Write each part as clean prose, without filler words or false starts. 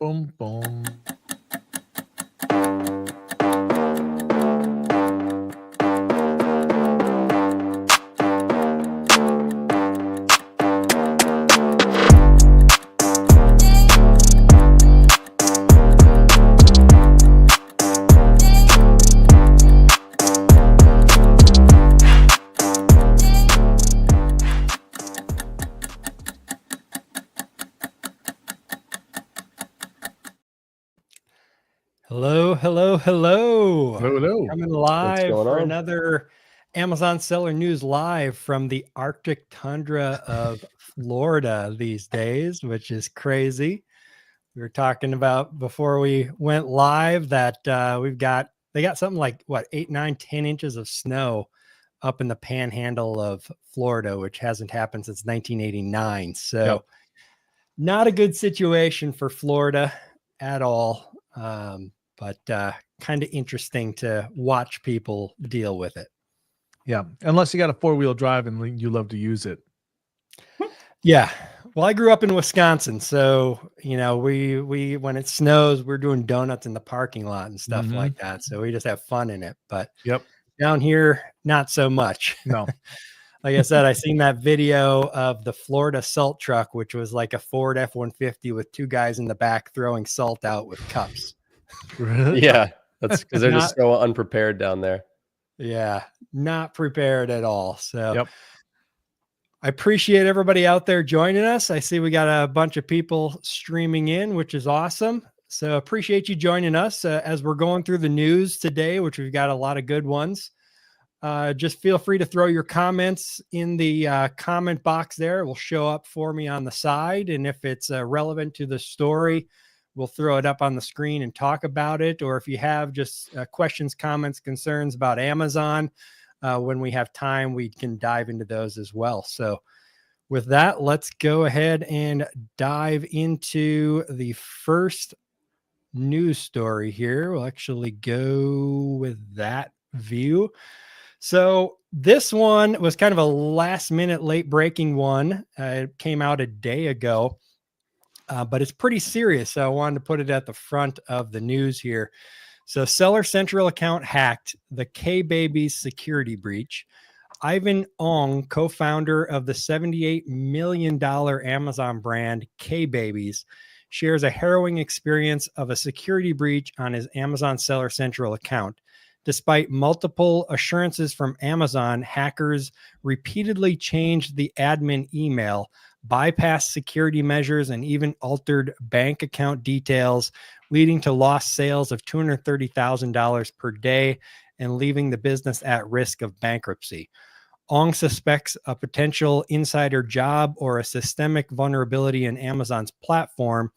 Boom, boom. Hello. Hello. Coming live going for on? another Amazon Seller News Live from the Arctic tundra of Florida these days, which is crazy. We were talking about before we went live that they got something like 8, 9, 10 inches of snow up in the panhandle of Florida, which hasn't happened since 1989. So not a good situation for Florida at all. But kind of interesting to watch people deal with it. Yeah, unless you got a 4-wheel drive and you love to use it. Yeah. Well, I grew up in Wisconsin, so we when it snows, we're doing donuts in the parking lot and stuff like that. So we just have fun in it. But down here, not so much. No. Like I said, I seen that video of the Florida salt truck, which was like a Ford F-150 with two guys in the back throwing salt out with cups. Really? Yeah, that's because they're just so unprepared down there. Yeah, not prepared at all. So I appreciate everybody out there joining us. I see we got a bunch of people streaming in, which is awesome. So appreciate you joining us as we're going through the news today, which we've got a lot of good ones. Just feel free to throw your comments in the comment box there. It will show up for me on the side. And if it's relevant to the story, we'll throw it up on the screen and talk about it. Or if you have just questions, comments, concerns about Amazon, when we have time, we can dive into those as well. So with that, let's go ahead and dive into the first news story here. We'll actually go with that view. So this one was kind of a last minute late breaking one. It came out a day ago. But it's pretty serious. So I wanted to put it at the front of the news here. So Seller Central account hacked, the K-Babies security breach. Ivan Ong, co-founder of the $78 million Amazon brand K-Babies, shares a harrowing experience of a security breach on his Amazon Seller Central account. Despite multiple assurances from Amazon, hackers repeatedly changed the admin email, bypassed security measures, and even altered bank account details, leading to lost sales of $230,000 per day and leaving the business at risk of bankruptcy. Ong suspects a potential insider job or a systemic vulnerability in Amazon's platform,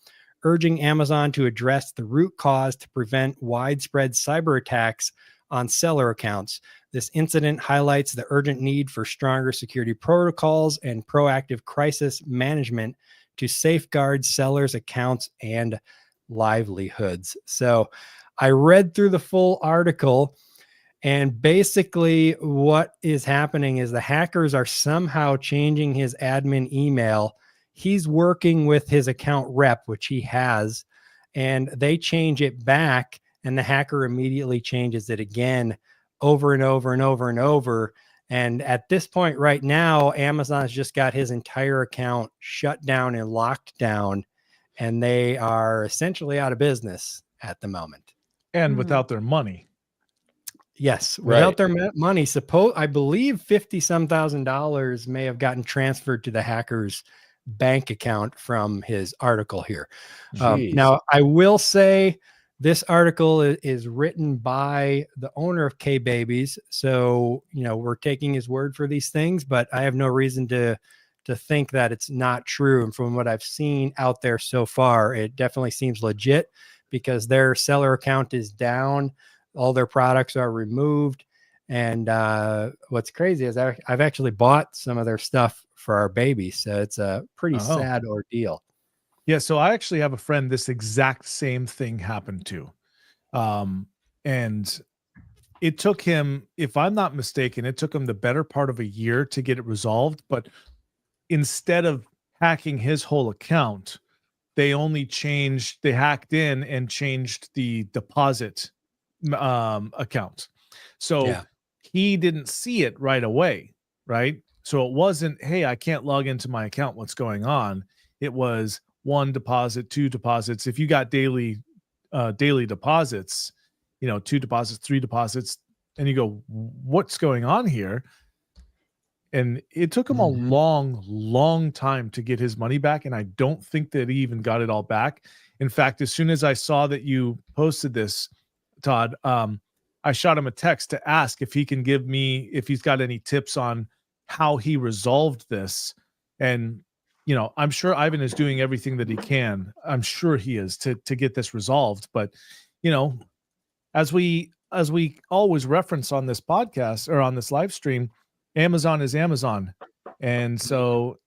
urging Amazon to address the root cause to prevent widespread cyber attacks on seller accounts. This incident highlights the urgent need for stronger security protocols and proactive crisis management to safeguard sellers' accounts and livelihoods. So I read through the full article, and basically what is happening is the hackers are somehow changing his admin email. He's working with his account rep, which he has, and they change it back, and the hacker immediately changes it again over and over and over and over. And at this point right now, Amazon's just got his entire account shut down and locked down, and they are essentially out of business at the moment. And without their money. Yes, without their money. I believe $50,000 may have gotten transferred to the hacker's bank account from his article here. Now, I will say this article is written by the owner of K-Babies. So, we're taking his word for these things, but I have no reason to think that it's not true. And from what I've seen out there so far, it definitely seems legit because their seller account is down. All their products are removed. And what's crazy is I've actually bought some of their stuff for our baby. So it's a pretty sad ordeal. Yeah, so I actually have a friend this exact same thing happened to. And it took him, if I'm not mistaken, it took him the better part of a year to get it resolved. But instead of hacking his whole account, they hacked in and changed the deposit account. So he didn't see it right away, right? So it wasn't, hey, I can't log into my account, what's going on? It was 1 deposit, 2 deposits. If you got daily deposits, 2 deposits, 3 deposits, and you go, what's going on here? And it took him a long time to get his money back. And I don't think that he even got it all back. In fact, as soon as I saw that you posted this, Todd, I shot him a text to ask if he can give me, if he's got any tips on how he resolved this. And, I'm sure Ivan is doing everything that he can. I'm sure he is to get this resolved. But, as we always reference on this podcast or on this live stream, Amazon is Amazon. And so,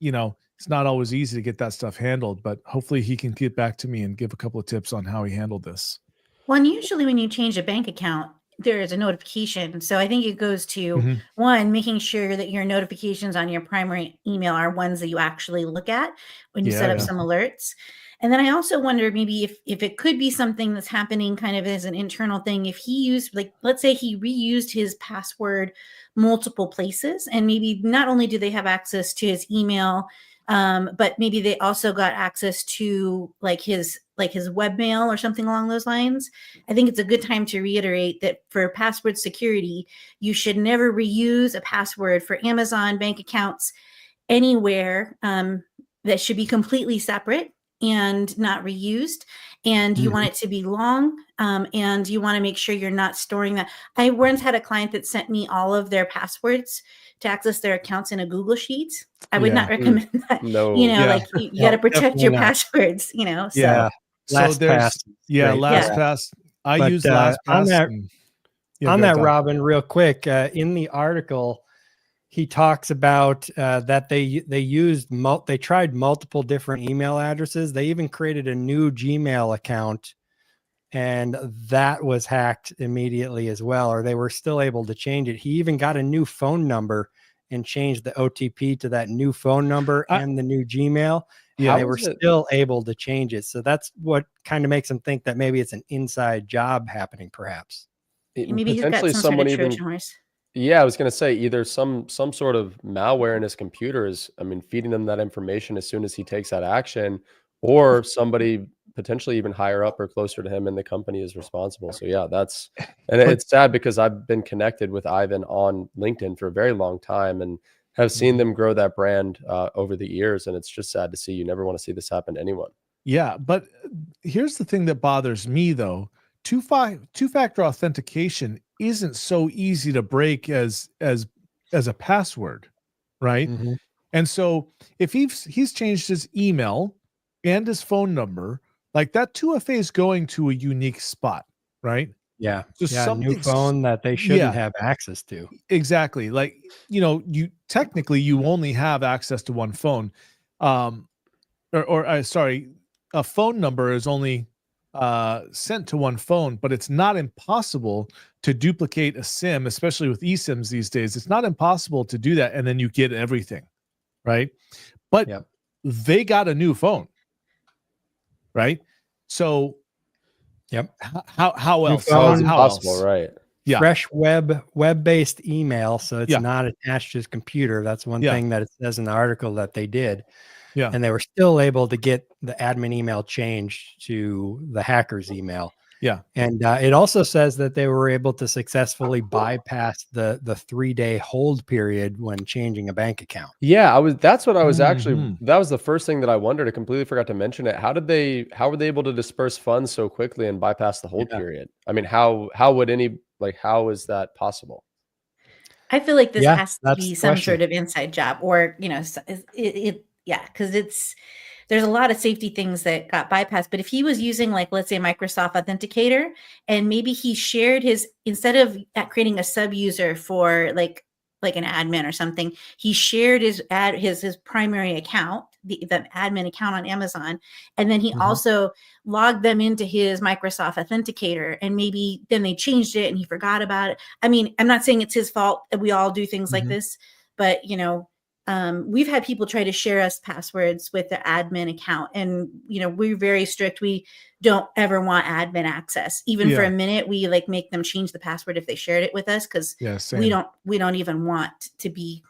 it's not always easy to get that stuff handled, but hopefully he can get back to me and give a couple of tips on how he handled this. Well, and usually when you change a bank account, there is a notification. So I think it goes to one, making sure that your notifications on your primary email are ones that you actually look at when you set up some alerts. And then I also wonder maybe if it could be something that's happening kind of as an internal thing. If he used, like, let's say he reused his password multiple places, and maybe not only do they have access to his email, but maybe they also got access to his webmail or something along those lines. I think it's a good time to reiterate that for password security, you should never reuse a password for Amazon bank accounts anywhere. That should be completely separate and not reused. And you want it to be long, and you want to make sure you're not storing that. I once had a client that sent me all of their passwords to access their accounts in a Google Sheet. I would not recommend that. No. You got to protect your passwords, So. Yeah. LastPass. LastPass. I use LastPass. On that, Robin, real quick, in the article, he talks about that they tried multiple different email addresses. They even created a new Gmail account, and that was hacked immediately as well, or they were still able to change it. He even got a new phone number and changed the OTP to that new phone number and the new Gmail. Yeah, they were still able to change it. So that's what kind of makes them think that maybe it's an inside job happening, perhaps. Maybe he's got some sort of Trojan horse. Yeah, I was going to say either some sort of malware in his computer is, feeding them that information as soon as he takes that action, or somebody potentially even higher up or closer to him in the company is responsible. So yeah, and it's sad because I've been connected with Ivan on LinkedIn for a very long time and have seen them grow that brand over the years. And it's just sad to see. You never want to see this happen to anyone. Yeah. But here's the thing that bothers me though. Two-factor authentication isn't so easy to break as a password, right? And so if he's changed his email and his phone number, like that 2FA is going to a unique spot, right? Yeah. So new phone that they shouldn't have access to. Exactly. Like, you technically you only have access to one phone. Sorry, a phone number is only sent to one phone, but it's not impossible to duplicate a SIM, especially with eSIMs these days. It's not impossible to do that, and then you get everything, right? But they got a new phone, right? So, how else? How is it how possible, else? right? Yeah. Fresh web-based email, so it's not attached to his computer. That's one thing that it says in the article that they did. Yeah. And they were still able to get the admin email changed to the hacker's email. Yeah. And it also says that they were able to successfully bypass the 3-day hold period when changing a bank account. Yeah, that's what I was actually, that was the first thing that I wondered. I completely forgot to mention it. How were they able to disperse funds so quickly and bypass the hold period? How is that possible? I feel like this has to be some sort of inside job, or, because there's a lot of safety things that got bypassed. But if he was using, let's say Microsoft Authenticator, and maybe he shared instead of creating a sub user for like an admin or something, he shared his primary account, the admin account on Amazon. And then he also logged them into his Microsoft Authenticator, and maybe then they changed it and he forgot about it. I'm not saying it's his fault that we all do things like this, but we've had people try to share us passwords with the admin account, and we're very strict. We don't ever want admin access, even for a minute. We like make them change the password if they shared it with us, because we don't even want to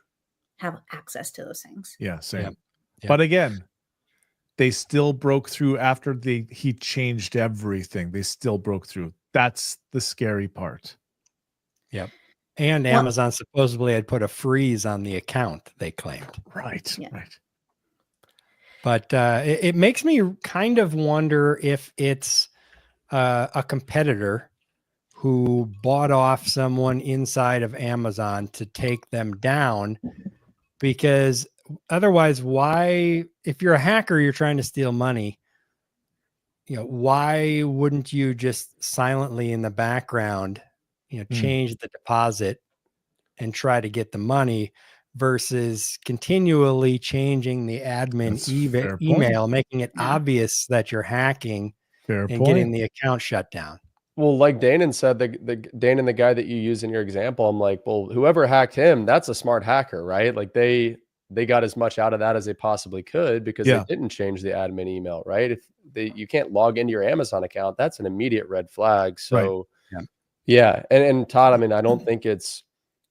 have access to those things. Yeah, same. Yep. But again, they still broke through after he changed everything. They still broke through. That's the scary part. Yep. And Amazon supposedly had put a freeze on the account, they claimed. Right. Yeah. Right. But it makes me kind of wonder if it's a competitor who bought off someone inside of Amazon to take them down, because otherwise, why, if you're a hacker, you're trying to steal money, why wouldn't you just silently in the background, change the deposit and try to get the money, versus continually changing the admin email, making it obvious that you're hacking getting the account shut down. Well, like Danon said, Danon, the guy that you use in your example, I'm like, well, whoever hacked him, that's a smart hacker, right? Like they got as much out of that as they possibly could, because they didn't change the admin email, right? If you can't log into your Amazon account, that's an immediate red flag. So and Todd, I mean, I don't think it's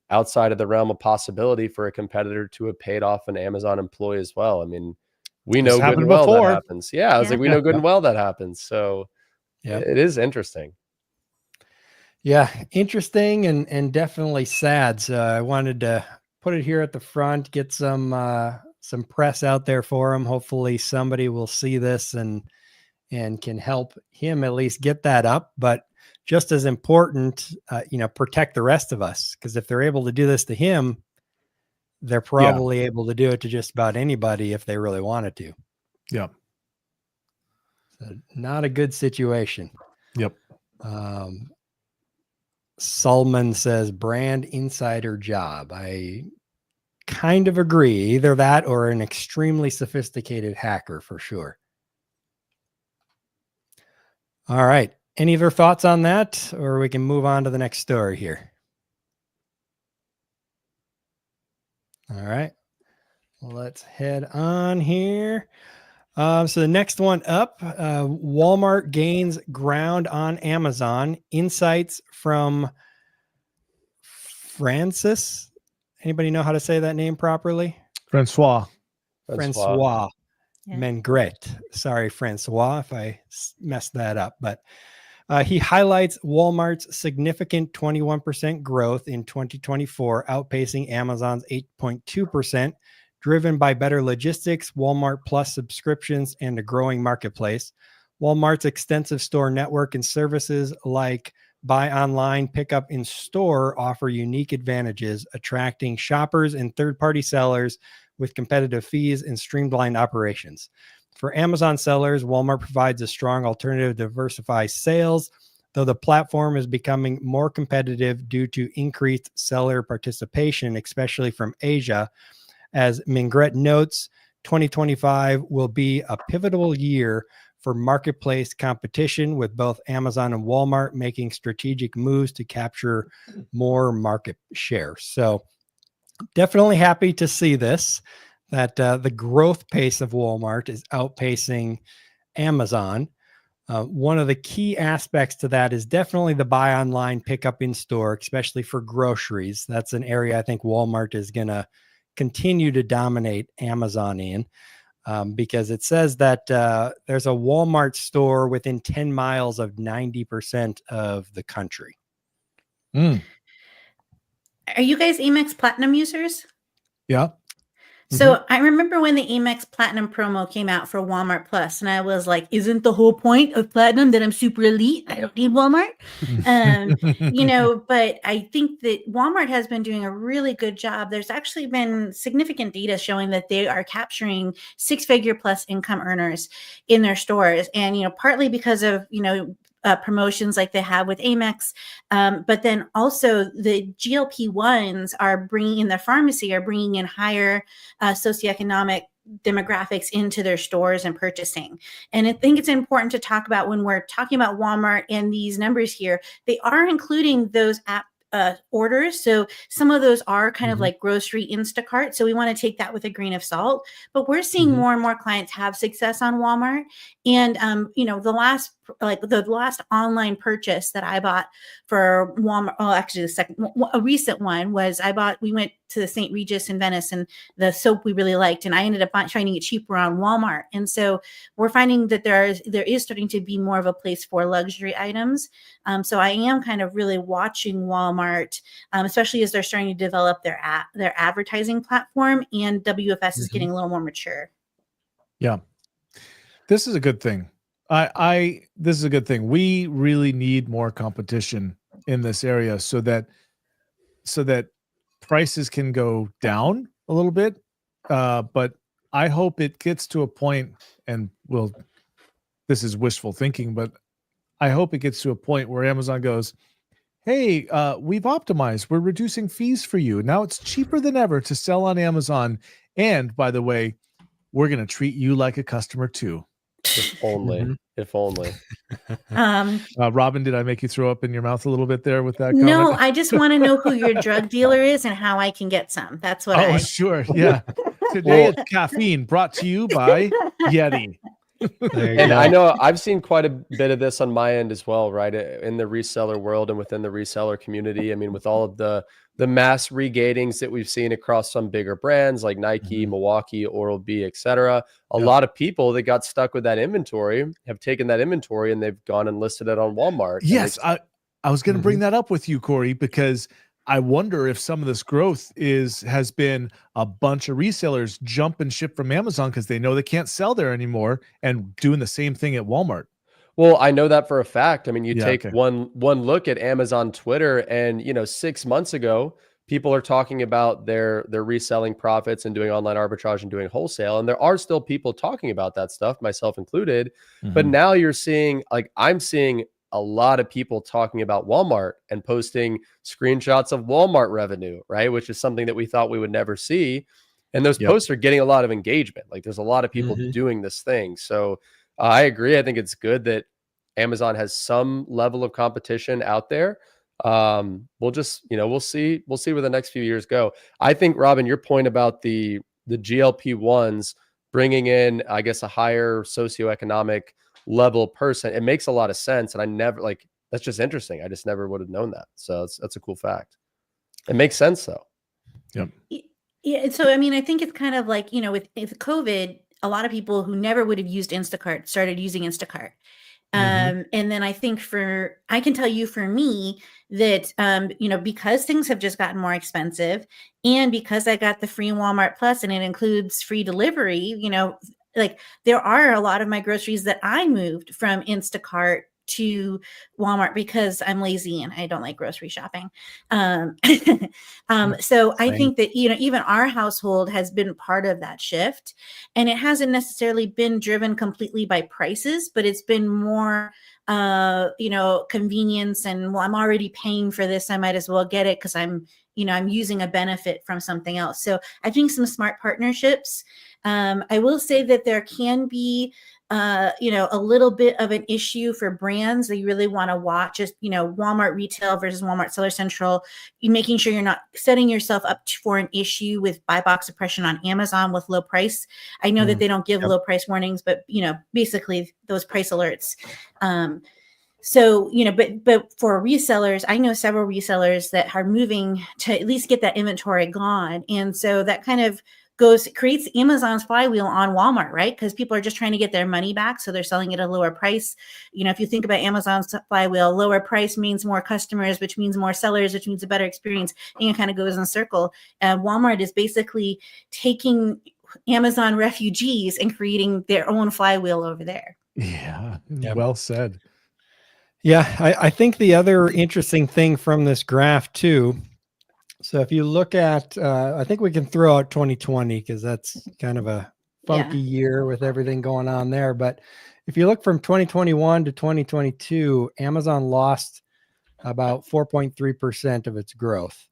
outside of the realm of possibility for a competitor to have paid off an Amazon employee as well. I mean, we know good and well that happens. Yeah, I was like, we know good and well that happens. So it is interesting. Yeah, interesting and definitely sad. So I wanted to put it here at the front, get some press out there for him. Hopefully somebody will see this and can help him at least get that up. But just as important, protect the rest of us, because if they're able to do this to him, they're probably able to do it to just about anybody if they really wanted to. Yep. So not a good situation. Yep. Solomon says brand insider job. I kind of agree. Either that or an extremely sophisticated hacker for sure. All right. Any other thoughts on that, or we can move on to the next story here? All right. Let's head on here. So the next one up, Walmart gains ground on Amazon. Insights from Francis. Anybody know how to say that name properly? Francois Mengret. Sorry, Francois, if I messed that up. But he highlights Walmart's significant 21% growth in 2024, outpacing Amazon's 8.2%. Driven by better logistics, Walmart Plus subscriptions, and a growing marketplace. Walmart's extensive store network and services like buy online, pick up in store offer unique advantages, attracting shoppers and third-party sellers with competitive fees and streamlined operations. For Amazon sellers, Walmart provides a strong alternative to diversify sales, though the platform is becoming more competitive due to increased seller participation, especially from Asia. As Mengret notes, 2025 will be a pivotal year for marketplace competition, with both Amazon and Walmart making strategic moves to capture more market share. So definitely happy to see this, that the growth pace of Walmart is outpacing Amazon. One of the key aspects to that is definitely the buy online, pick up in store, especially for groceries. That's an area I think Walmart is going to continue to dominate Amazon in, because it says that there's a Walmart store within 10 miles of 90% of the country. Are you guys Amex Platinum users? Yeah. So I remember when the Amex Platinum promo came out for Walmart Plus, and I was like, isn't the whole point of Platinum that I'm super elite? I don't need Walmart. But I think that Walmart has been doing a really good job. There's actually been significant data showing that they are capturing 6-figure plus income earners in their stores. And, partly because of, promotions like they have with Amex. But then also the GLP-1s are bringing in, the pharmacy are bringing in higher socioeconomic demographics into their stores and purchasing. And I think it's important to talk about when we're talking about Walmart and these numbers here, they are including those orders. So some of those are kind of like grocery Instacart. So we want to take that with a grain of salt. But we're seeing more and more clients have success on Walmart. And the last online purchase that I bought for Walmart, actually a recent one was we went to the St. Regis in Venice, and the soap we really liked, and I ended up finding it cheaper on Walmart. And so we're finding that there is starting to be more of a place for luxury items. So I am kind of really watching Walmart, especially as they're starting to develop their advertising platform, and WFS is getting a little more mature. Yeah, this is a good thing. This is a good thing. We really need more competition in this area so that prices can go down a little bit. But I hope it gets to a point, and this is wishful thinking, but I hope it gets to a point where Amazon goes, hey, we've optimized. We're reducing fees for you. Now it's cheaper than ever to sell on Amazon. And by the way, we're going to treat you like a customer too. If only. If only. Robin, did I make you throw up in your mouth a little bit there with that comment? No, I just want to know who your drug dealer is and how I can get some. That's what sure. Yeah. Today it's caffeine, brought to you by Yeti. And I know I've seen quite a bit of this on my end as well, right? In the reseller world and within the reseller community. I mean, with all of the mass regatings that we've seen across some bigger brands like Nike, Milwaukee, Oral-B, etc. A lot of people that got stuck with that inventory have taken that inventory and they've gone and listed it on Walmart. Yes, I was going to bring that up with you, Corey, because I wonder if some of this growth has been a bunch of resellers jump and ship from Amazon because they know they can't sell there anymore and doing the same thing at Walmart. Well, I know that for a fact. I mean, you take one look at Amazon Twitter, and 6 months ago, people are talking about their reselling profits and doing online arbitrage and doing wholesale, and there are still people talking about that stuff, myself included. But now you're seeing, like, I'm seeing a lot of people talking about Walmart and posting screenshots of Walmart revenue, right? Which is something that we thought we would never see. And those posts are getting a lot of engagement. Like, there's a lot of people doing this thing. So I agree. I think it's good that Amazon has some level of competition out there. We'll just, we'll see where the next few years go. I think, Robin, your point about the GLP-1s bringing in, I guess, a higher socioeconomic level person, it makes a lot of sense. And I never, that's just interesting. I just never would have known that. So that's a cool fact. It makes sense though. Yep. Yeah. So, I mean, I think it's kind of like, with COVID, a lot of people who never would have used Instacart started using Instacart. And then I think I can tell you for me that, because things have just gotten more expensive, and because I got the free Walmart Plus and it includes free delivery, there are a lot of my groceries that I moved from Instacart to Walmart because I'm lazy and I don't like grocery shopping. So I think that, even our household has been part of that shift, and it hasn't necessarily been driven completely by prices, but it's been more, convenience and, well, I'm already paying for this, I might as well get it because I'm using a benefit from something else. So I think some smart partnerships. I will say that there can be, a little bit of an issue for brands that you really want to watch, just, Walmart retail versus Walmart Seller Central, making sure you're not setting yourself up for an issue with buy box oppression on Amazon with low price. I know that they don't give low price warnings, but, basically those price alerts. So, but for resellers, I know several resellers that are moving to at least get that inventory gone. And so that kind of creates Amazon's flywheel on Walmart, right? Because people are just trying to get their money back. So they're selling it at a lower price. If you think about Amazon's flywheel, lower price means more customers, which means more sellers, which means a better experience. And it kind of goes in a circle. Walmart is basically taking Amazon refugees and creating their own flywheel over there. Yeah. Well said. Yeah. I think the other interesting thing from this graph too, so if you look at, I think we can throw out 2020 because that's kind of a funky year with everything going on there. But if you look from 2021 to 2022, Amazon lost about 4.3% of its growth.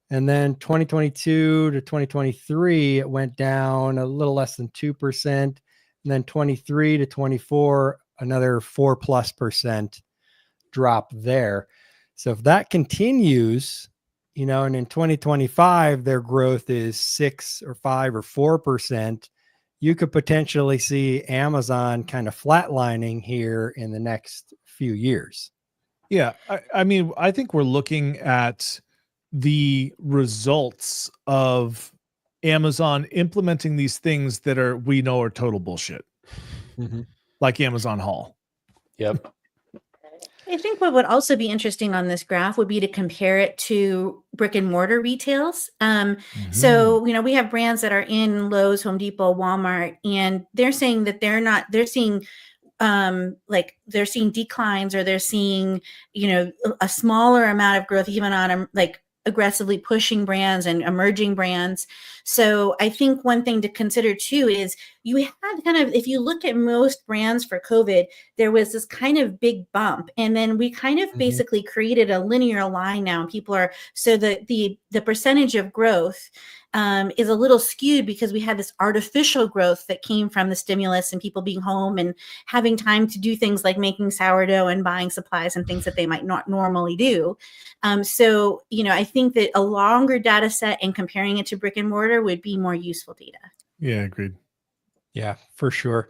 And then 2022 to 2023, it went down a little less than 2%. And then 23 to 24, another 4+% drop there. So if that continues, and in 2025, their growth is 6 or 5 or 4%, you could potentially see Amazon kind of flatlining here in the next few years. Yeah. I mean, I think we're looking at the results of Amazon implementing these things that we know are total bullshit, like Amazon Haul. Yep. I think what would also be interesting on this graph would be to compare it to brick and mortar retails. So, we have brands that are in Lowe's, Home Depot, Walmart, and they're saying that they're seeing they're seeing declines, or they're seeing, a smaller amount of growth, even on aggressively pushing brands and emerging brands. So I think one thing to consider too is you had if you looked at most brands for COVID, there was this kind of big bump. And then we kind of basically created a linear line now. And people so the percentage of growth is a little skewed because we had this artificial growth that came from the stimulus and people being home and having time to do things like making sourdough and buying supplies and things that they might not normally do. So, I think that a longer data set and comparing it to brick and mortar would be more useful data. Yeah, agreed. Yeah, for sure.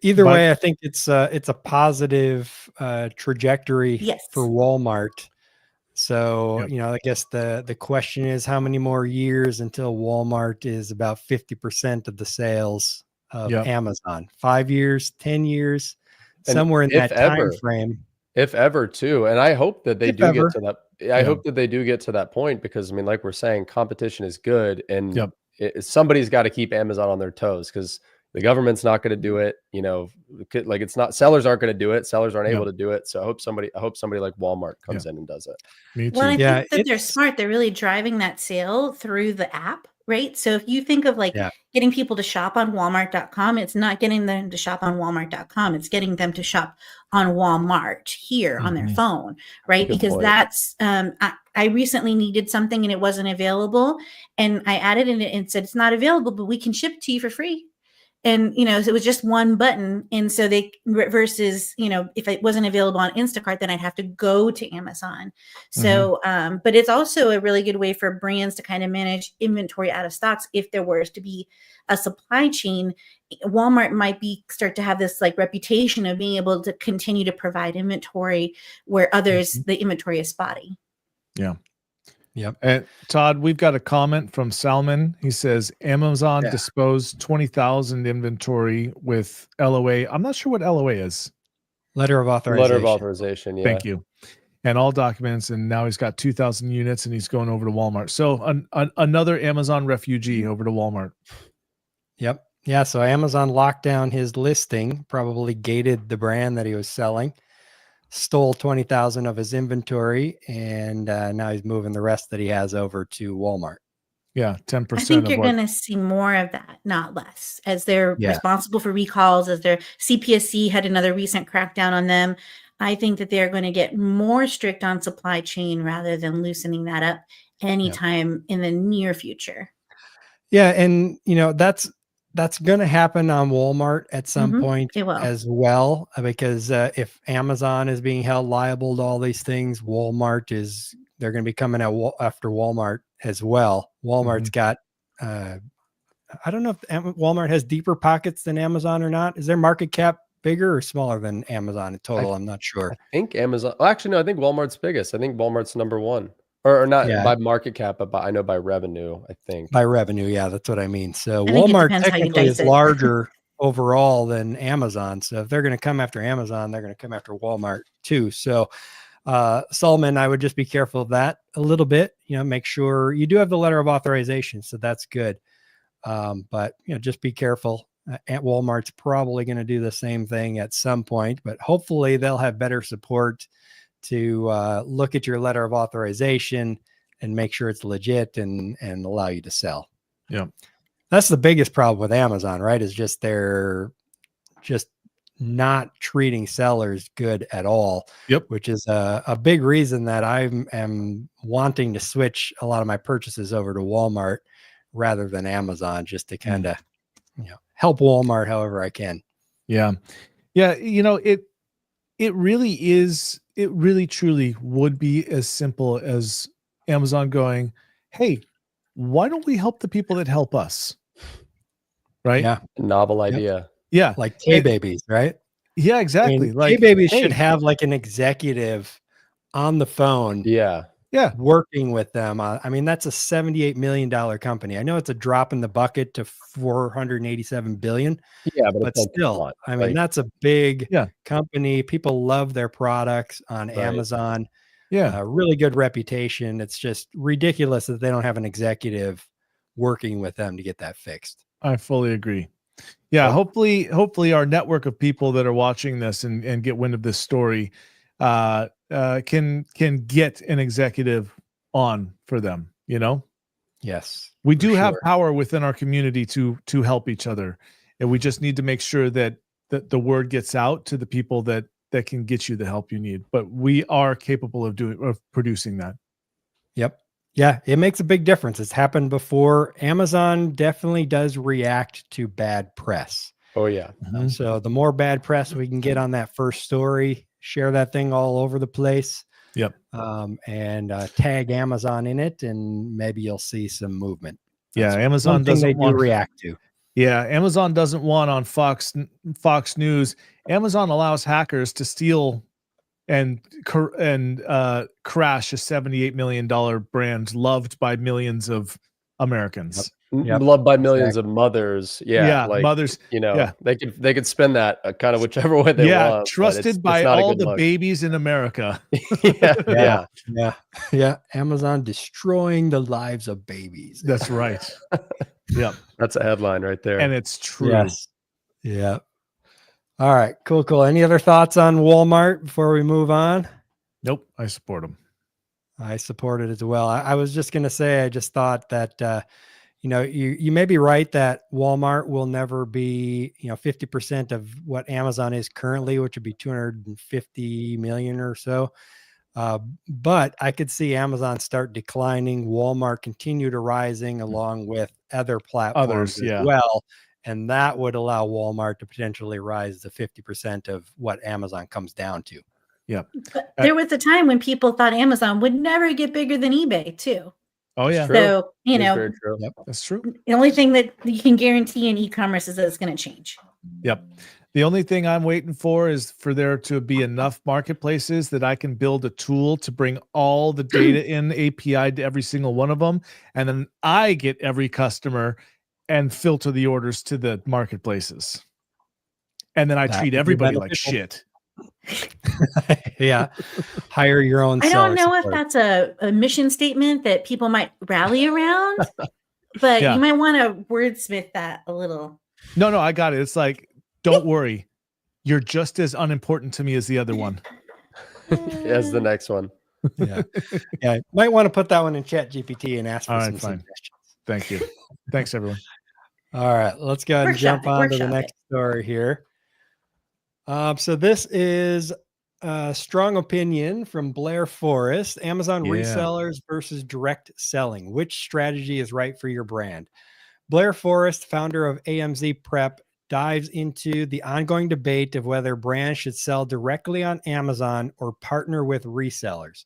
Either way, I think it's a positive trajectory for Walmart. So, I guess the question is, how many more years until Walmart is about 50% of the sales of Amazon? 5 years, 10 years, somewhere in that time frame. If ever, too. And I hope that they do get to that. I hope that they do get to that point, because like we're saying, competition is good, and somebody's got to keep Amazon on their toes, because the government's not going to do it. It's not, sellers aren't going to do it. Sellers aren't able to do it. So I hope somebody like Walmart comes in and does it. Me too. Well, I think that they're smart. They're really driving that sale through the app, right? So if you think of getting people to shop on Walmart.com, it's not getting them to shop on Walmart.com. It's getting them to shop on Walmart here on their phone, right? Good because point. that's, I recently needed something and it wasn't available. And I added in it and said, it's not available, but we can ship it to you for free. And, so it was just one button. And so versus, if it wasn't available on Instacart, then I'd have to go to Amazon. So, but it's also a really good way for brands to kind of manage inventory out of stocks. If there was to be a supply chain, Walmart might start to have this reputation of being able to continue to provide inventory where others, the inventory is spotty. Yeah. Yep. And Todd, we've got a comment from Salman. He says Amazon disposed 20,000 inventory with LOA. I'm not sure what LOA is. Letter of authorization. Letter of authorization. Yeah. Thank you. And all documents. And now he's got 2,000 units and he's going over to Walmart. So another Amazon refugee over to Walmart. Yep. Yeah. So Amazon locked down his listing, probably gated the brand that he was selling, stole 20,000 of his inventory, and now he's moving the rest that he has over to Walmart. Yeah, 10%. I think you're going to see more of that, not less, as they're responsible for recalls, as their CPSC had another recent crackdown on them. I think that they're going to get more strict on supply chain rather than loosening that up anytime in the near future. Yeah, and that's going to happen on Walmart at some point as well, because if Amazon is being held liable to all these things, they're going to be coming after Walmart as well. Walmart's got, I don't know if Walmart has deeper pockets than Amazon or not. Is their market cap bigger or smaller than Amazon in total? I'm not sure. I think Amazon, actually, no, I think Walmart's biggest. I think Walmart's number one. Or not by market cap, but I know by revenue, I think. By revenue, yeah, that's what I mean. So Walmart technically is larger overall than Amazon. So if they're going to come after Amazon, they're going to come after Walmart too. So Solomon, I would just be careful of that a little bit. Make sure you do have the letter of authorization, so that's good. But just be careful. Walmart's probably going to do the same thing at some point, but hopefully they'll have better support to look at your letter of authorization and make sure it's legit and allow you to sell. Yeah. That's the biggest problem with Amazon, right? Is just they're just not treating sellers good at all. Yep. Which is a big reason that I am wanting to switch a lot of my purchases over to Walmart rather than Amazon, just to kind of, help Walmart however I can. Yeah. Yeah. It really is. it really truly would be as simple as Amazon going, hey, why don't we help the people that help us? Right? Yeah. Novel Yep. idea. Yeah. Like K-Babies, right? Yeah, I exactly. mean, Like K-Babies hey, should have like an executive on the phone Yeah. yeah, working with them. I mean, that's a $78 million company. I know it's a drop in the bucket to 487 billion, Yeah, but but it's like, come still, on, I mean, like, that's a big Yeah. company. People love their products on Right. Amazon. yeah. Really good reputation. It's just ridiculous that they don't have an executive working with them to get that fixed. I fully agree. Yeah, Yep. hopefully our network of people that are watching this and get wind of this story can get an executive on for them, you know? Yes. We for do have sure. power within our community to help each other. And we just need to make sure that the word gets out to the people that can get you the help you need. But we are capable of producing that. Yep. Yeah, it makes a big difference. It's happened before. Amazon definitely does react to bad press. oh yeah. Mhm. So the more bad press we can get on that first story, share that thing all over the place. Yep. And tag Amazon in it, and maybe you'll see some movement. Yeah, That's Amazon one thing doesn't they do want react to. Yeah, Amazon doesn't want on Fox News. Amazon allows hackers to steal and crash a $78 million brand loved by millions of Americans. Yep, Loved by millions of mothers. Yeah, Yeah, like, mothers. you know, Yeah. they could spend that kind of whichever way they Yeah, want. but trusted by it's not a all good the look. babies in America. Yeah. Yeah. Amazon destroying the lives of babies. That's right. Yep. That's a headline right there. And it's true. Yes. Yeah. All right. Cool. Any other thoughts on Walmart before we move on? Nope. I support them. I support it as well. I was just going to say, I just thought that, you may be right that Walmart will never be, 50% of what Amazon is currently, which would be 250 million or so. But I could see Amazon start declining, Walmart continue to rising along with other platforms as well. And that would allow Walmart to potentially rise to 50% of what Amazon comes down to. Yeah. But there was a time when people thought Amazon would never get bigger than eBay too. Oh yeah. True. So, It's very true. Yep. That's true. the only thing that you can guarantee in e-commerce is that it's going to change. Yep. The only thing I'm waiting for is for there to be enough marketplaces that I can build a tool to bring all the data in API to every single one of them. And then I get every customer and filter the orders to the marketplaces. And then I treat everybody like shit. Yeah. Hire your own. I don't know if that's a mission statement that people might rally around, but you might want to wordsmith that a little. No, I got it. It's like, don't worry. You're just as unimportant to me as the other one. As the next one. Yeah. Might want to put that one in ChatGPT and ask for some fine. suggestions. Thank you. Thanks, everyone. All right, let's go ahead and jump on to the next story here. So this is a strong opinion from Blair Forest, Amazon resellers versus direct selling. Which strategy is right for your brand? Blair Forest, founder of AMZ Prep, dives into the ongoing debate of whether brands should sell directly on Amazon or partner with resellers.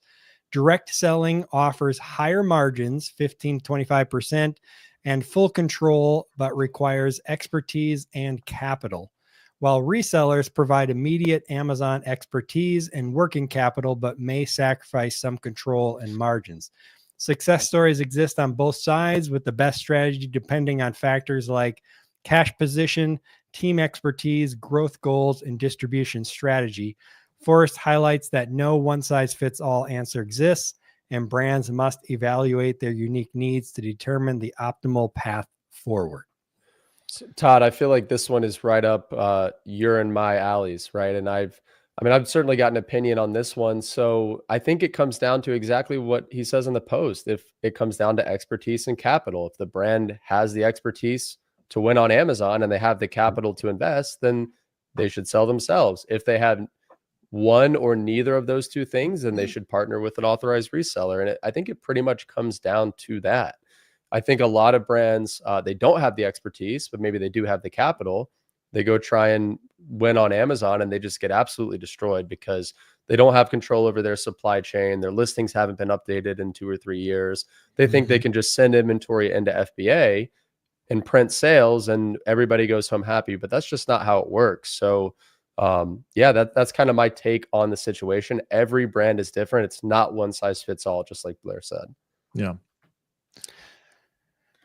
Direct selling offers higher margins, 15-25%, and full control, but requires expertise and capital, while resellers provide immediate Amazon expertise and working capital, but may sacrifice some control and margins. Success stories exist on both sides, with the best strategy depending on factors like cash position, team expertise, growth goals, and distribution strategy. Forrest highlights that no one-size-fits-all answer exists, and brands must evaluate their unique needs to determine the optimal path forward. So, Todd, I feel like this one is right up your and my alleys, right? And I've certainly got an opinion on this one. So I think it comes down to exactly what he says in the post. If it comes down to expertise and capital, if the brand has the expertise to win on Amazon and they have the capital to invest, then they should sell themselves. If they have one or neither of those two things, then they should partner with an authorized reseller. And I think it pretty much comes down to that. I think a lot of brands, they don't have the expertise, but maybe they do have the capital. They go try and win on Amazon and they just get absolutely destroyed because they don't have control over their supply chain. Their listings haven't been updated in 2 or 3 years. They think they can just send inventory into FBA and print sales and everybody goes home happy, but that's just not how it works. So yeah, that's kind of my take on the situation. Every brand is different. It's not one size fits all, just like Blair said. Yeah.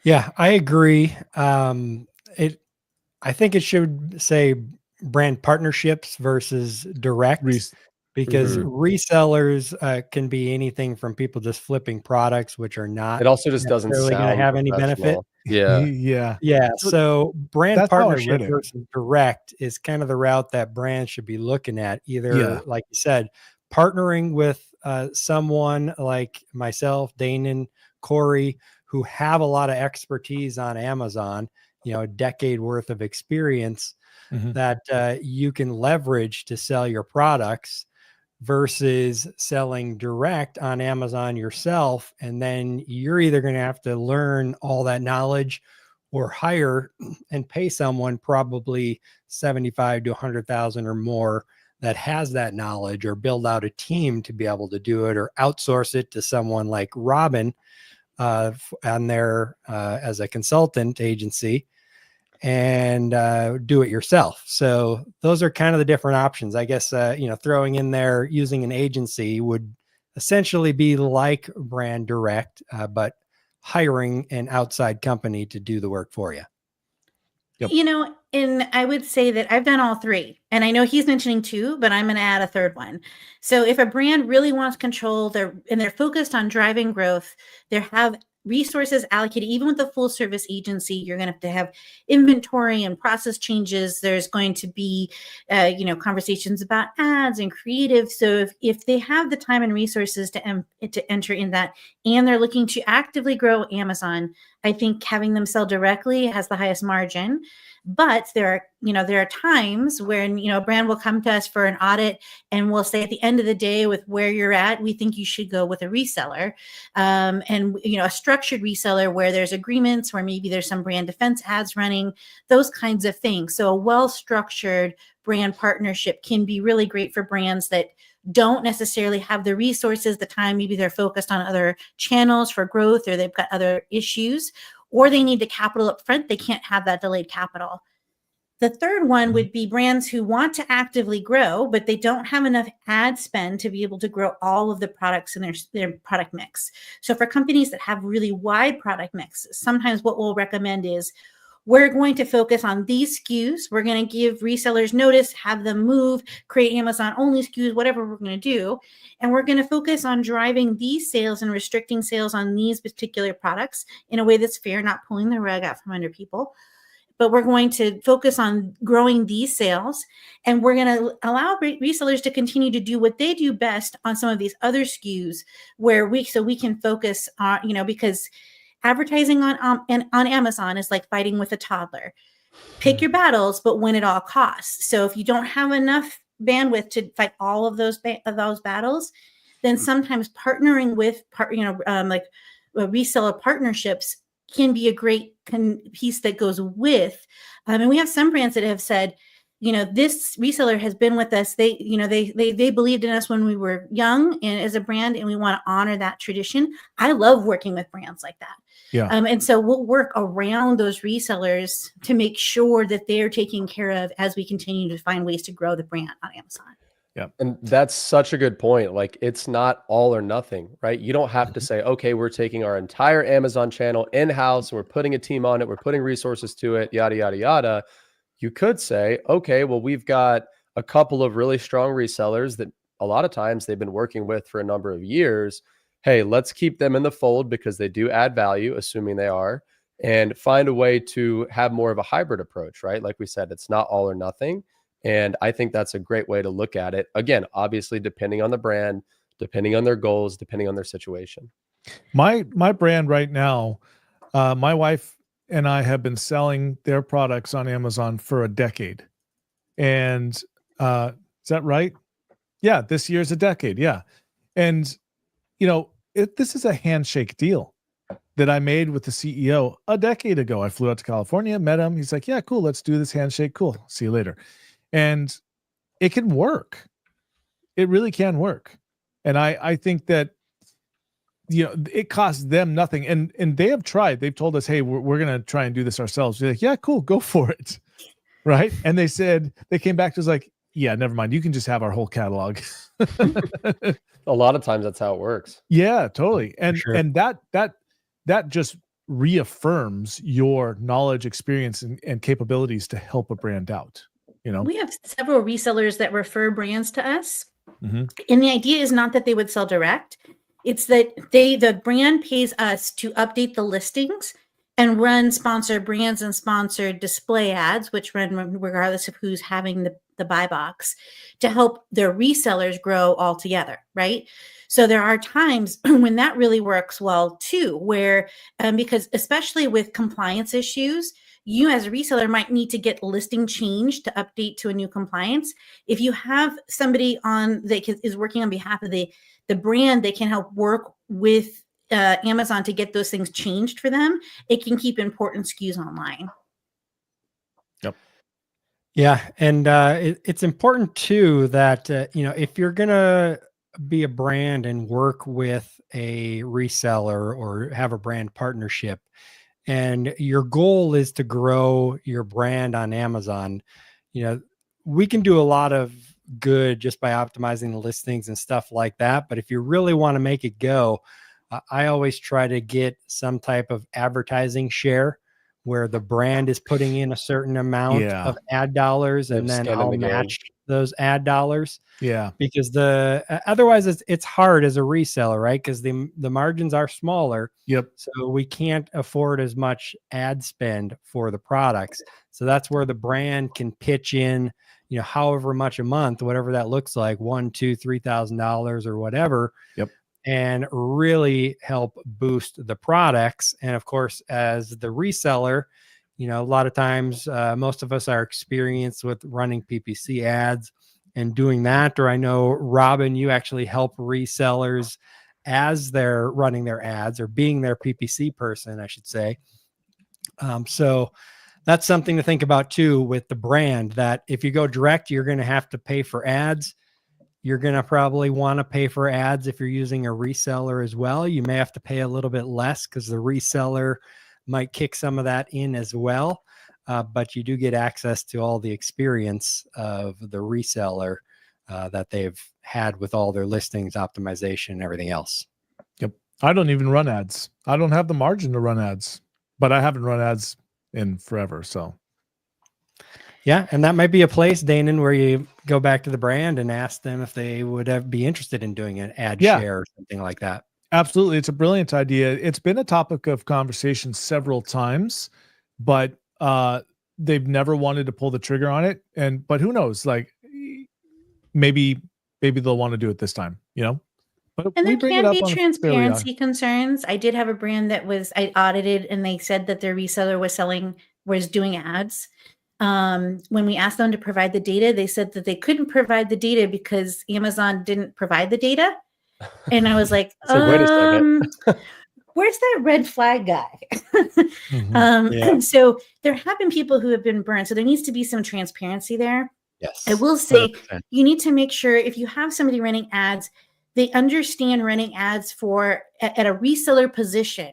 Yeah, I agree. I think it should say brand partnerships versus direct, because resellers can be anything from people just flipping products, which are not. It also just doesn't really going to have any benefit. Yeah. Yeah. So brand partnership it. versus direct is kind of the route that brands should be looking at. Either, like you said, partnering with someone like myself, Danon, Corey, who have a lot of expertise on Amazon, a decade worth of experience that you can leverage to sell your products, versus selling direct on Amazon yourself. And then you're either going to have to learn all that knowledge or hire and pay someone probably 75 to 100,000 or more that has that knowledge, or build out a team to be able to do it, or outsource it to someone like Robin on their as a consultant agency, and do it yourself. So those are kind of the different options. I guess, throwing in there using an agency would essentially be like brand direct, but hiring an outside company to do the work for you. Yep. And I would say that I've done all three, and I know he's mentioning two, but I'm going to add a third one. So if a brand really wants control, they're focused on driving growth, they have resources allocated. Even with the full service agency, you're going to have inventory and process changes. There's going to be, conversations about ads and creative. So if they have the time and resources to enter in that, and they're looking to actively grow Amazon, I think having them sell directly has the highest margin. But there are times when, a brand will come to us for an audit, and we'll say at the end of the day, with where you're at, we think you should go with a reseller, and a structured reseller where there's agreements, where maybe there's some brand defense ads running, those kinds of things. So a well-structured brand partnership can be really great for brands that don't necessarily have the resources, the time. Maybe they're focused on other channels for growth, or they've got other issues, or they need the capital up front. They can't have that delayed capital. The third one would be brands who want to actively grow, but they don't have enough ad spend to be able to grow all of the products in their product mix. So for companies that have really wide product mixes, sometimes what we'll recommend is, we're going to focus on these SKUs. We're going to give resellers notice, have them move, create Amazon only SKUs, whatever we're going to do. And we're going to focus on driving these sales and restricting sales on these particular products in a way that's fair, not pulling the rug out from under people. But we're going to focus on growing these sales, and we're going to allow resellers to continue to do what they do best on some of these other SKUs, so we can focus on, because advertising on Amazon is like fighting with a toddler. Pick your battles, but win at all costs. So if you don't have enough bandwidth to fight all of those battles, then sometimes partnering with reseller partnerships can be a great piece that goes with. And we have some brands that have said, this reseller has been with us. They believed in us when we were young and as a brand, and we want to honor that tradition. I love working with brands like that. Yeah. And so we'll work around those resellers to make sure that they're taken care of as we continue to find ways to grow the brand on Amazon. Yeah. And that's such a good point. Like, it's not all or nothing, right? You don't have to say, okay, we're taking our entire Amazon channel in-house, we're putting a team on it, we're putting resources to it, yada, yada, yada. You could say, okay, well, we've got a couple of really strong resellers that a lot of times they've been working with for a number of years. Hey, let's keep them in the fold because they do add value, assuming they are, and find a way to have more of a hybrid approach, right? Like we said, it's not all or nothing. And I think that's a great way to look at it. Again, obviously, depending on the brand, depending on their goals, depending on their situation. My brand right now, my wife and I have been selling their products on Amazon for a decade. And is that right? Yeah, this year's a decade. Yeah. And, this is a handshake deal. that I made with the CEO a decade ago. I flew out to California, met him. He's like, yeah, cool. Let's do this handshake. Cool. See you later. And it can work. It really can work. And I think that, it costs them nothing. And they have tried. They've told us, hey, we're going to try and do this ourselves. We're like, yeah, cool. Go for it. Right. And they said, they came back to us like, yeah, never mind. You can just have our whole catalog. A lot of times that's how it works. Yeah, totally. And Sure. and that just reaffirms your knowledge, experience, and capabilities to help a brand out. We have several resellers that refer brands to us. Mm-hmm. And the idea is not that they would sell direct. It's that the brand pays us to update the listings and run sponsored brands and sponsored display ads, which run regardless of who's having the buy box, to help their resellers grow all together, right? So there are times when that really works well too, where because especially with compliance issues, you as a reseller might need to get listing changed to update to a new compliance. If you have somebody on that is working on behalf of the brand, they can help work with Amazon to get those things changed for them. It can keep important SKUs online. Yep. Yeah. And it's important too that, if you're going to be a brand and work with a reseller or have a brand partnership, and your goal is to grow your brand on Amazon, we can do a lot of good just by optimizing the listings and stuff like that. But if you really want to make it go, I always try to get some type of advertising share where the brand is putting in a certain amount of ad dollars, and then I'll match those ad dollars. Yeah. Because otherwise it's hard as a reseller, right? Because the margins are smaller. Yep. So we can't afford as much ad spend for the products. So that's where the brand can pitch in, however much a month, whatever that looks like, $1,000, $2,000, $3,000 or whatever. Yep. And really help boost the products. And of course, as the reseller, a lot of times, most of us are experienced with running PPC ads and doing that. Or I know, Robin, you actually help resellers as they're running their ads, or being their PPC person, I should say. So that's something to think about too with the brand, that if you go direct, you're going to have to pay for ads. You're going to probably want to pay for ads if you're using a reseller as well. You may have to pay a little bit less because the reseller might kick some of that in as well. But you do get access to all the experience of the reseller that they've had with all their listings, optimization, and everything else. Yep. I don't even run ads. I don't have the margin to run ads, but I haven't run ads in forever. So. Yeah, and that might be a place, Danon, where you go back to the brand and ask them if they would be interested in doing an ad share or something like that. Absolutely. It's a brilliant idea. It's been a topic of conversation several times, but they've never wanted to pull the trigger on it. But who knows? Like maybe they'll want to do it this time, But and there can be transparency concerns. I did have a brand that I audited, and they said that their reseller was doing ads. When we asked them to provide the data, they said that they couldn't provide the data because Amazon didn't provide the data. And I was like, wait a second. Where's that red flag guy? So there have been people who have been burned. So there needs to be some transparency there. Yes. I will say 100%. You need to make sure if you have somebody running ads, they understand running ads at a reseller position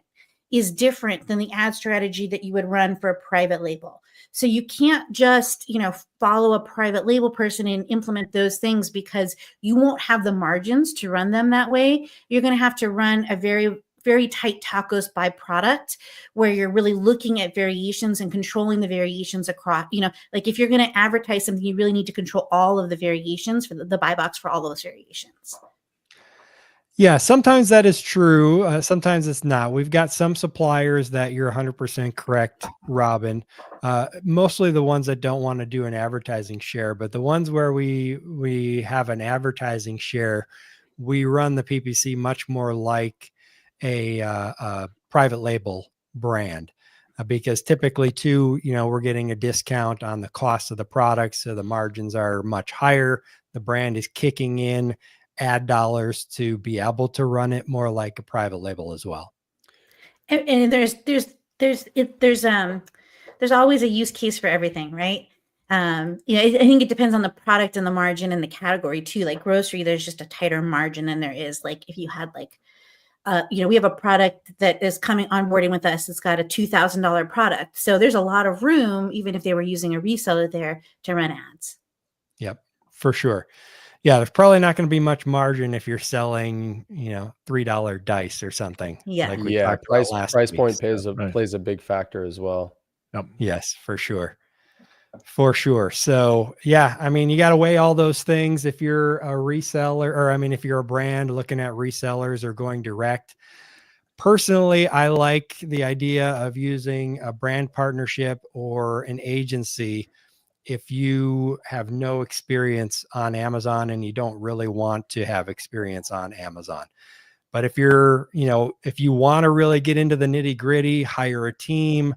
is different than the ad strategy that you would run for a private label. So you can't just, follow a private label person and implement those things, because you won't have the margins to run them that way. You're going to have to run a very, very tight tacos by product, where you're really looking at variations and controlling the variations across, like if you're going to advertise something, you really need to control all of the variations for the buy box for all of those variations. Yeah, sometimes that is true. Sometimes it's not. We've got some suppliers that you're 100% correct, Robin. Mostly the ones that don't want to do an advertising share, but the ones where we have an advertising share, we run the PPC much more like a private label brand, because typically too, we're getting a discount on the cost of the product, so the margins are much higher. The brand is kicking in ad dollars to be able to run it more like a private label as well. And there's always a use case for everything, right? I think it depends on the product and the margin and the category too. Like grocery, there's just a tighter margin than there is like if you had like we have a product that is coming onboarding with us. It's got a $2,000 product. So there's a lot of room, even if they were using a reseller there, to run ads. Yep, for sure. Yeah, there's probably not going to be much margin if you're selling, $3 dice or something. Yeah. Like we talked about last price week, point so. plays a big factor as well. Yep. Yes, for sure. For sure. So yeah, I mean, you got to weigh all those things. If you're a reseller, or I mean, if you're a brand looking at resellers or going direct, personally, I like the idea of using a brand partnership or an agency if you have no experience on Amazon and you don't really want to have experience on Amazon. But if you're, if you want to really get into the nitty gritty, hire a team,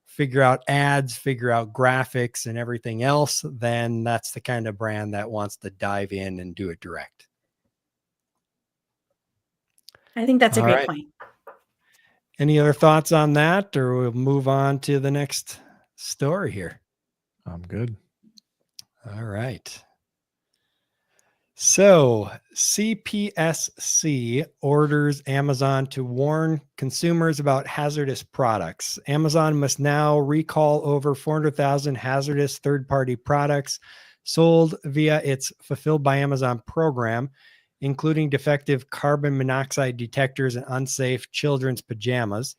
figure out ads, figure out graphics and everything else, then that's the kind of brand that wants to dive in and do it direct. I think that's a great point. Any other thoughts on that, or we'll move on to the next story here? I'm good. All right. So CPSC orders Amazon to warn consumers about hazardous products. Amazon must now recall over 400,000 hazardous third-party products sold via its Fulfilled by Amazon program, including defective carbon monoxide detectors and unsafe children's pajamas.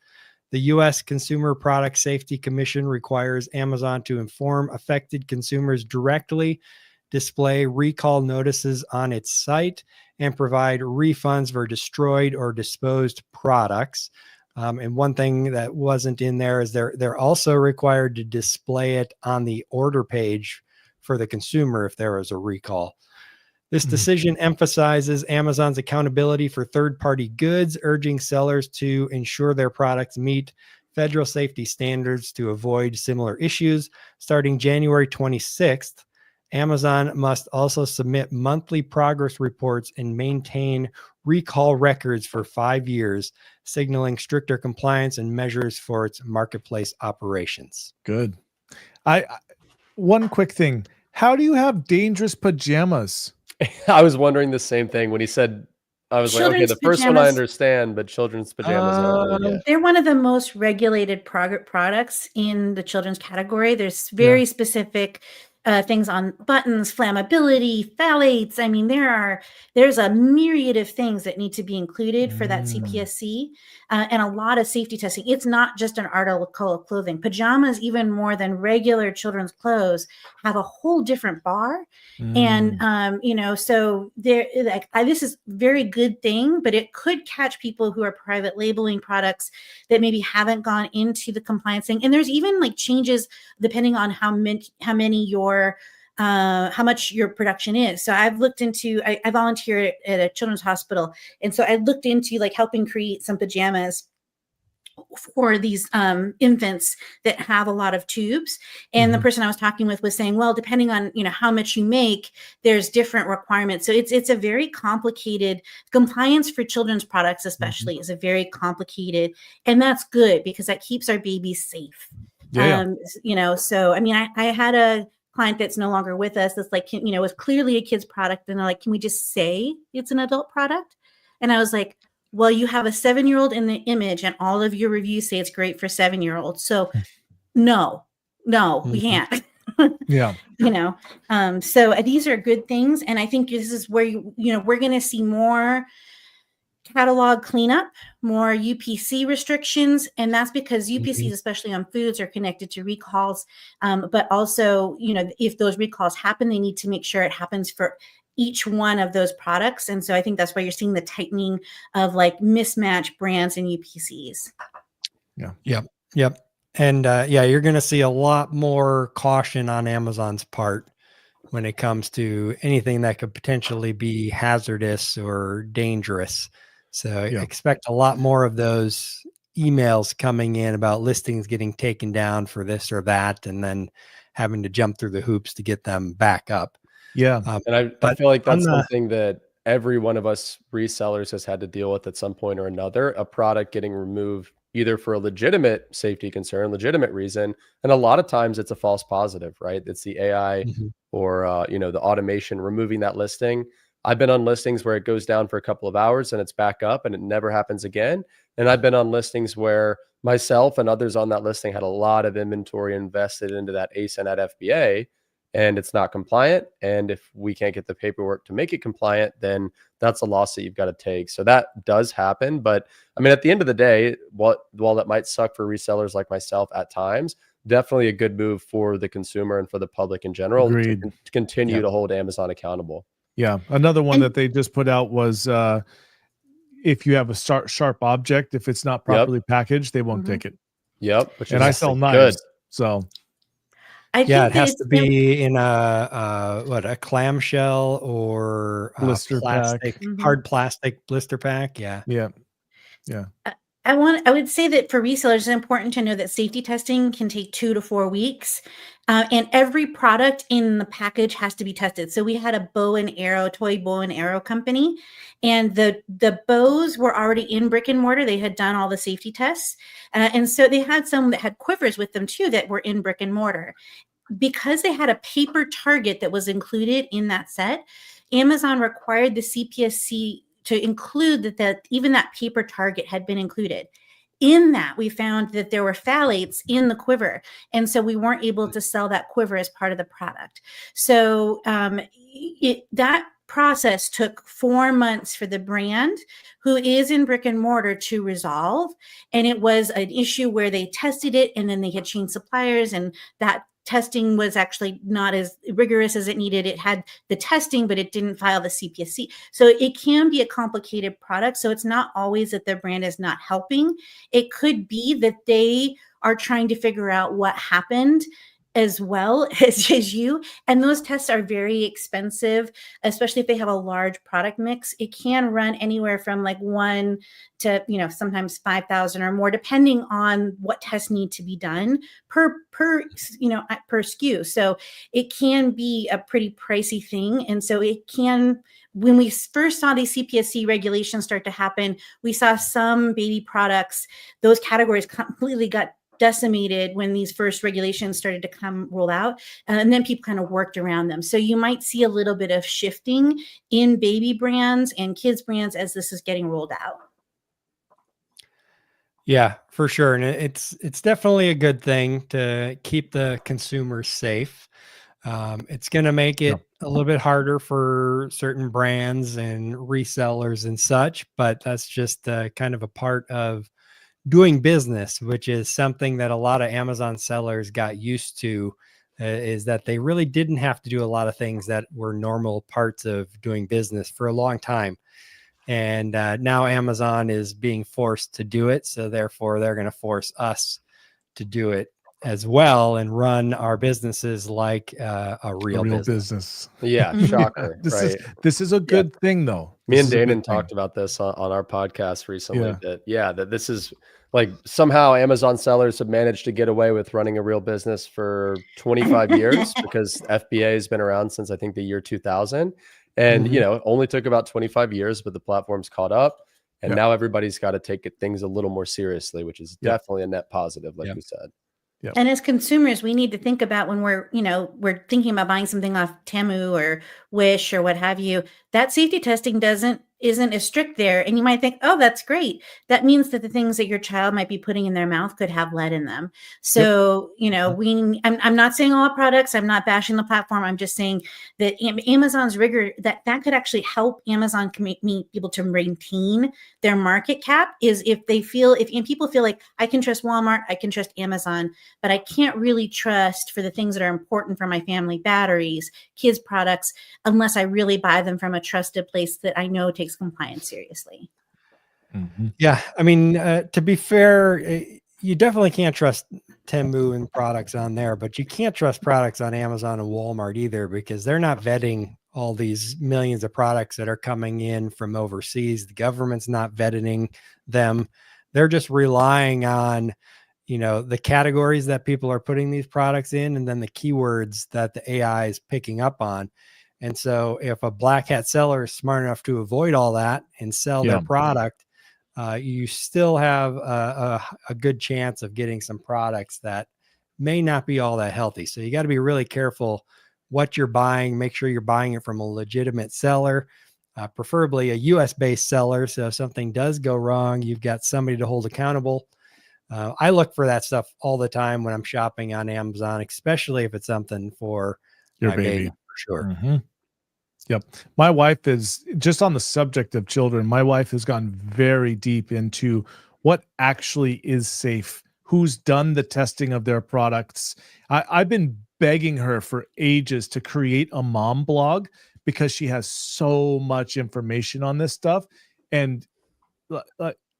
The U.S. Consumer Product Safety Commission requires Amazon to inform affected consumers directly, display recall notices on its site, and provide refunds for destroyed or disposed products. And one thing that wasn't in there is they're also required to display it on the order page for the consumer if there was a recall. This decision emphasizes Amazon's accountability for third-party goods, urging sellers to ensure their products meet federal safety standards to avoid similar issues. Starting January 26th, Amazon must also submit monthly progress reports and maintain recall records for 5 years, signaling stricter compliance and measures for its marketplace operations. Good. One quick thing. How do you have dangerous pajamas? I was wondering the same thing when he said, I was like, okay, the first one I understand, but children's pajamas. They're one of the most regulated products in the children's category. There's very specific things on buttons, flammability, phthalates. I mean, there's a myriad of things that need to be included for that CPSC and a lot of safety testing. It's not just an article of clothing. Pajamas, even more than regular children's clothes, have a whole different bar. And, so this is very good thing, but it could catch people who are private labeling products that maybe haven't gone into the compliance thing. And there's even like changes depending on how much your production is. So I've looked into, I volunteer at a children's hospital. And so I looked into like helping create some pajamas for these infants that have a lot of tubes. And the person I was talking with was saying, well, depending on, how much you make, there's different requirements. So it's a very complicated compliance for children's products, especially is a very complicated, and that's good because that keeps our babies safe. So, I mean, I had a client that's no longer with us. That's like, was clearly a kid's product. And they're like, can we just say it's an adult product? And I was like, well, you have a 7-year-old in the image and all of your reviews say it's great for 7-year-olds. So no, we can't. So these are good things. And I think this is where, we're going to see more catalog cleanup, more UPC restrictions. And that's because UPCs, especially on foods, are connected to recalls. But also, if those recalls happen, they need to make sure it happens for each one of those products. And so I think that's why you're seeing the tightening of like mismatched brands and UPCs. Yep. And you're going to see a lot more caution on Amazon's part when it comes to anything that could potentially be hazardous or dangerous. So expect a lot more of those emails coming in about listings getting taken down for this or that, and then having to jump through the hoops to get them back up. And I feel like that's something that every one of us resellers has had to deal with at some point or another, a product getting removed either for a legitimate safety concern, legitimate reason, and a lot of times it's a false positive, right? It's the AI or the automation removing that listing. I've been on listings where it goes down for a couple of hours and it's back up and it never happens again. And I've been on listings where myself and others on that listing had a lot of inventory invested into that ASIN at FBA, and it's not compliant. And if we can't get the paperwork to make it compliant, then that's a loss that you've got to take. So that does happen. But I mean, at the end of the day, while that might suck for resellers like myself at times, definitely a good move for the consumer and for the public in general to continue to hold Amazon accountable. Yeah. Another one that they just put out was if you have a sharp object, if it's not properly packaged, they won't take it. Yep. And I sell knives. So it has to be in a clamshell or blister plastic, pack. hard plastic blister pack. Yeah. I would say that for resellers, it's important to know that safety testing can take 2 to 4 weeks. And every product in the package has to be tested. So we had a toy bow and arrow company, and the bows were already in brick and mortar. They had done all the safety tests. And so they had some that had quivers with them too that were in brick and mortar. Because they had a paper target that was included in that set, Amazon required the CPSC to include that even that paper target had been included. In that, we found that there were phthalates in the quiver. And so we weren't able to sell that quiver as part of the product. So that process took 4 months for the brand who is in brick and mortar to resolve. And it was an issue where they tested it and then they had changed suppliers, and that testing was actually not as rigorous as it needed. It had the testing, but it didn't file the CPSC. So it can be a complicated product. So it's not always that the brand is not helping. It could be that they are trying to figure out what happened as well as you. And those tests are very expensive, especially if they have a large product mix. It can run anywhere from like 1 to, sometimes 5,000 or more, depending on what tests need to be done per SKU. So it can be a pretty pricey thing. And so it can, when we first saw these CPSC regulations start to happen, we saw some baby products, those categories completely got decimated when these first regulations started to come roll out, and then people kind of worked around them. So you might see a little bit of shifting in baby brands and kids brands as this is getting rolled out. Yeah, for sure. And it's definitely a good thing to keep the consumers safe. It's going to make it a little bit harder for certain brands and resellers and such, but that's just kind of a part of doing business, which is something that a lot of Amazon sellers got used to, is that they really didn't have to do a lot of things that were normal parts of doing business for a long time. And now Amazon is being forced to do it. So therefore, they're going to force us to do it as well and run our businesses like a real business. Yeah, shocker. This is a good thing, though. Me and Danon talked about this on our podcast recently. That this is like somehow Amazon sellers have managed to get away with running a real business for 25 years because FBA has been around since I think the year 2000, and only took about 25 years, but the platform's caught up, and now everybody's got to take things a little more seriously, which is definitely a net positive, like you said. Yep. And as consumers, we need to think about when we're thinking about buying something off Temu or Wish or what have you, that safety testing isn't as strict there. And you might think, oh, that's great. That means that the things that your child might be putting in their mouth could have lead in them. So, I'm not saying all products, I'm not bashing the platform. I'm just saying that Amazon's rigor, that could actually help Amazon be able to maintain their market cap, is if people feel like I can trust Walmart, I can trust Amazon, but I can't really trust for the things that are important for my family, batteries, kids products, unless I really buy them from a trusted place that I know takes compliance seriously. Yeah. I mean, to be fair, you definitely can't trust Temu and products on there, but you can't trust products on Amazon and Walmart either, because they're not vetting all these millions of products that are coming in from overseas. The government's not vetting them. They're just relying on, the categories that people are putting these products in, and then the keywords that the AI is picking up on. And so if a black hat seller is smart enough to avoid all that and sell their product you still have a good chance of getting some products that may not be all that healthy. So you got to be really careful what you're buying. Make sure you're buying it from a legitimate seller, preferably a US based seller. So if something does go wrong, you've got somebody to hold accountable. I look for that stuff all the time when I'm shopping on Amazon, especially if it's something for Your my baby. for sure. Mm-hmm. Yep. My wife is, just on the subject of children, my wife has gone very deep into what actually is safe, who's done the testing of their products. I've been begging her for ages to create a mom blog because she has so much information on this stuff. And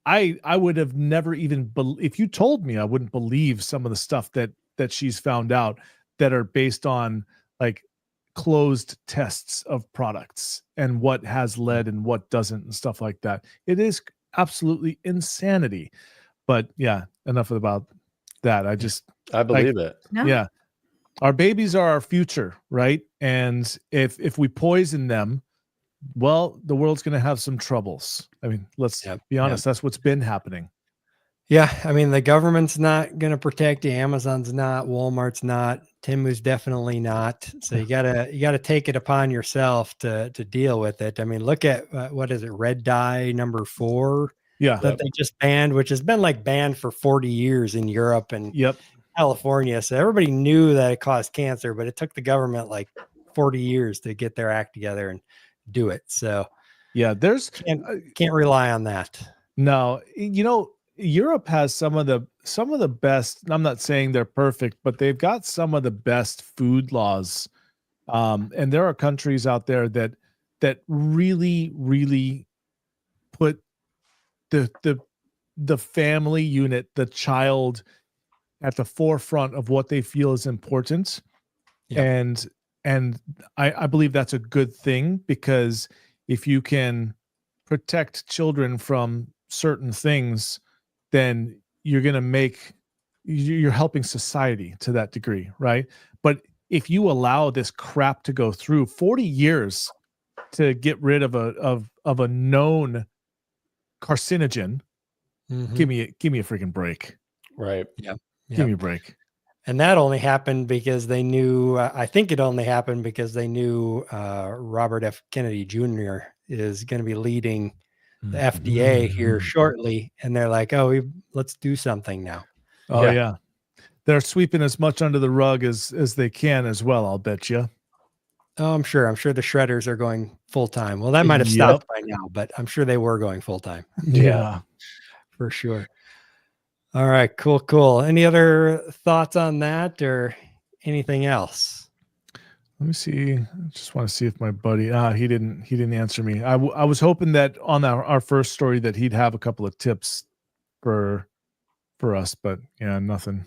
I would have never even, if you told me, I wouldn't believe some of the stuff that she's found out that are based on like closed tests of products and what has led and what doesn't and stuff like that. It is absolutely insanity. But yeah, enough about that. I believe it. No? Yeah. Our babies are our future, right? And if we poison them, well, the world's going to have some troubles. I mean, let's be honest. That's what's been happening. Yeah. I mean, the government's not going to protect you. Amazon's not, Walmart's not, Timu's definitely not. So you gotta take it upon yourself to deal with it. I mean, look at what is it? Red dye number 4. Yeah. That they just banned, which has been like banned for 40 years in Europe and California. So everybody knew that it caused cancer, but it took the government like 40 years to get their act together and do it. So yeah, there's can't rely on that. No, Europe has some of the best. I'm not saying they're perfect, but they've got some of the best food laws. And there are countries out there that really, really put the family unit, the child, at the forefront of what they feel is important. And I believe that's a good thing, because if you can protect children from certain things, then you're helping society to that degree, right? But if you allow this crap to go through 40 years to get rid of a known carcinogen, give me a freaking break. Right. Yeah. Give me a break. And that only happened because they knew, I think it only happened because they knew Robert F. Kennedy Jr. is going to be leading the FDA here shortly. And they're like, oh, let's do something now. Oh, yeah. They're sweeping as much under the rug as they can as well, I'll bet you. Oh, I'm sure the shredders are going full time. Well, that might have stopped by now, but I'm sure they were going full time. Yeah, for sure. All right, cool. Any other thoughts on that or anything else? Let me see. I just want to see if my buddy, he didn't answer me. I was hoping that on our first story that he'd have a couple of tips for us, but yeah, nothing.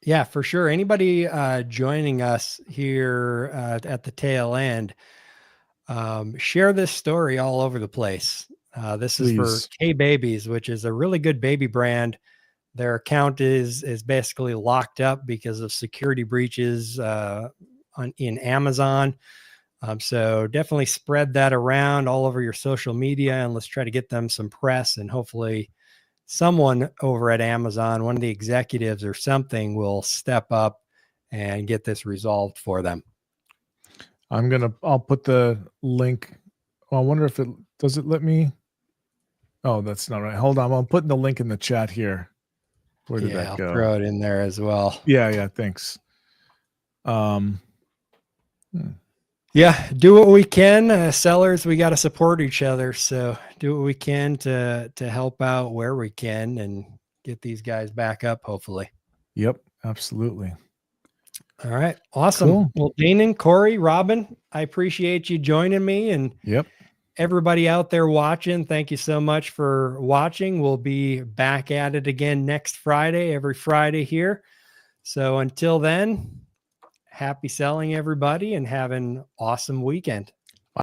Yeah, for sure. Anybody joining us here at the tail end, share this story all over the place. This is for K Babies, which is a really good baby brand. Their account is basically locked up because of security breaches in Amazon. So definitely spread that around all over your social media, and let's try to get them some press, and hopefully someone over at Amazon, one of the executives or something, will step up and get this resolved for them. I'll put the link. I wonder if does it let me? Oh, that's not right. Hold on. I'm putting the link in the chat here. Where did that go? I'll throw it in there as well. Yeah. Thanks. Yeah, do what we can. Sellers, we got to support each other. So do what we can to help out where we can and get these guys back up, hopefully. Yep, absolutely. All right. Awesome. Cool. Well, Danon, Corey, Robin, I appreciate you joining me, and everybody out there watching, thank you so much for watching. We'll be back at it again next Friday, every Friday here. So until then, happy selling, everybody, and have an awesome weekend.